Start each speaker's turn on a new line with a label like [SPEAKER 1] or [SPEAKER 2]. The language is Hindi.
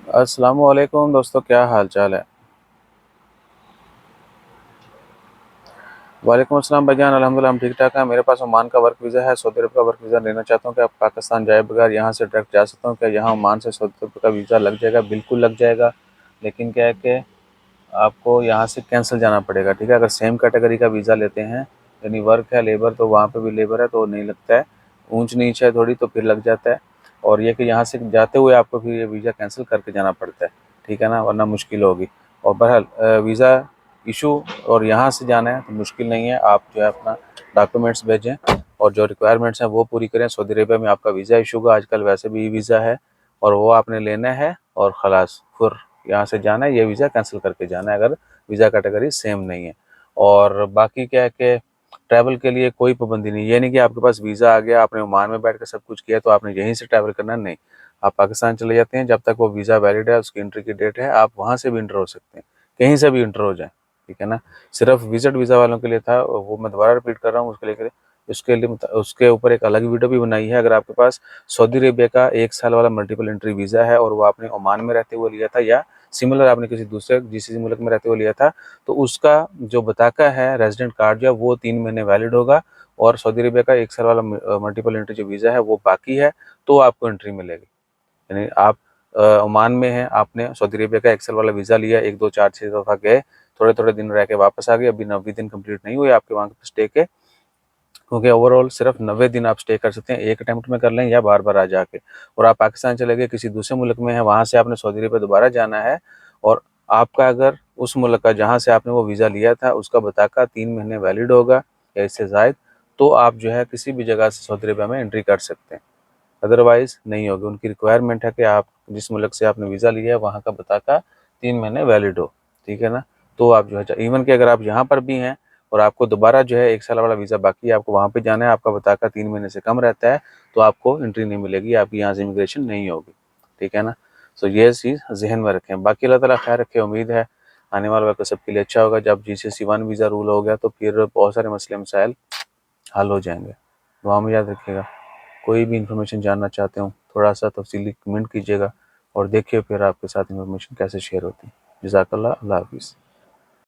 [SPEAKER 1] अस्सलामुअलैकुम दोस्तों, क्या हाल चाल है। वालेकुम अस्सलाम भाईजान, अल्हम्दुलिल्लाह हम ठीक ठाक हैं। मेरे पास ओमान का वर्क वीज़ा है, सऊदी अरब का वर्क वीज़ा लेना चाहता हूँ। क्या आप पाकिस्तान जाए बगैर यहाँ से डायरेक्ट जा सकता हूँ? क्या यहाँ ओमान से सऊदी अरब का वीज़ा लग जाएगा? बिल्कुल लग जाएगा, लेकिन क्या है कि आपको यहाँ से कैंसिल जाना पड़ेगा। ठीक है, अगर सेम कैटेगरी का वीज़ा लेते हैं, यानी वर्क है, लेबर, तो वहाँ पे भी लेबर है तो नहीं लगता है। ऊंच नीच है थोड़ी तो फिर लग जाता है। और ये कि यहाँ से जाते हुए आपको फिर ये वीज़ा कैंसिल करके जाना पड़ता है। ठीक है ना, वरना मुश्किल होगी। और बहरहाल वीज़ा इशू और यहाँ से जाना है तो मुश्किल नहीं है। आप जो है अपना डॉक्यूमेंट्स भेजें और जो रिक्वायरमेंट्स हैं वो पूरी करें। सऊदी अरेबिया में आपका वीज़ा इशू होगा, आजकल वैसे भी वीज़ा है, और वो आपने लेना है और ख़लास फिर यहाँ से जाना है, ये वीज़ा कैंसिल करके जाना है अगर वीज़ा कैटेगरी सेम नहीं है। और बाकी क्या है कि ट्रैवल के लिए कोई पाबंदी नहीं, ये नहीं कि आपके पास वीज़ा आ गया, आपने ओमान में बैठ कर सब कुछ किया तो आपने यहीं से ट्रैवल करना, नहीं। आप पाकिस्तान चले जाते हैं, जब तक वो वीज़ा वैलिड है, उसकी एंट्री की डेट है, आप वहाँ से भी इंटर हो सकते हैं, कहीं से भी इंटर हो जाए। ठीक है ना, सिर्फ विजिट वीज़ा वालों के लिए था वो, मैं दोबारा रिपीट कर रहा हूँ। उसके लिए उसके ऊपर एक अलग वीडियो भी बनाई है। अगर आपके पास सऊदी अरेबिया का 1 साल वाला मल्टीपल एंट्री वीज़ा है और वो आपने ओमान में रहते हुए लिया था, या सिमिलर आपने किसी दूसरे जीसीसी मुल्क में रहते हुए लिया था, तो उसका जो बताका है रेजिडेंट कार्ड जो है वो 3 महीने वैलिड होगा। और सऊदी अरेबिया का 1 साल वाला मल्टीपल एंट्री जो वीज़ा है वो बाकी है, तो आपको एंट्री मिलेगी। यानी आप ओमान में हैं, आपने सऊदी अरेबिया का 1 साल वाला वीज़ा लिया, 1 2 4 6 दफ़ा गए, थोड़े थोड़े दिन रह के वापस आ गए, अभी 90 दिन कंप्लीट नहीं हुए आपके वहाँ स्टे के, क्योंकि ओवरऑल सिर्फ 90 दिन आप स्टे कर सकते हैं, एक अटैम्प्ट में कर लें या बार बार आ जाके। और आप पाकिस्तान चले गए, किसी दूसरे मुल्क में है, वहाँ से आपने सऊदी अरेबिया दोबारा जाना है, और आपका अगर उस मुल्क का जहाँ से आपने वो वीज़ा लिया था उसका बताका 3 महीने वैलिड होगा या इससे ज़ायद, तो आप जो है किसी भी जगह से सऊदी अरेबिया में एंट्री कर सकते हैं, अदरवाइज़ नहीं होगी। उनकी रिक्वायरमेंट है कि आप जिस मुल्क से आपने वीज़ा लिया है वहाँ का बताका 3 महीने वैलिड हो। ठीक है ना, तो आप जो है, इवन कि अगर आप यहाँ पर भी हैं और आपको दोबारा जो है 1 साल वाला वीज़ा बाकी है, आपको वहाँ पे जाना है, आपका बताका 3 महीने से कम रहता है, तो आपको एंट्री नहीं मिलेगी, आपकी यहाँ से इमिग्रेशन नहीं होगी। ठीक है ना, सो ये चीज़ जहन में रखें। बाकी अल्लाह ताला खैर रखे, उम्मीद है आने वाला वक्त सबके लिए अच्छा होगा। जब GCC1 वीज़ा रूल हो गया तो फिर बहुत सारे मसले मसाइल हल हो जाएंगे। दुआ में याद रखिएगा। कोई भी इन्फॉर्मेशन जानना चाहते हो थोड़ा सा तफसीली कमेंट कीजिएगा और देखिए फिर आपके साथ इन्फॉर्मेशन कैसे शेयर होती है। जज़ाकल्लाह, अल्लाह हाफ़िज़।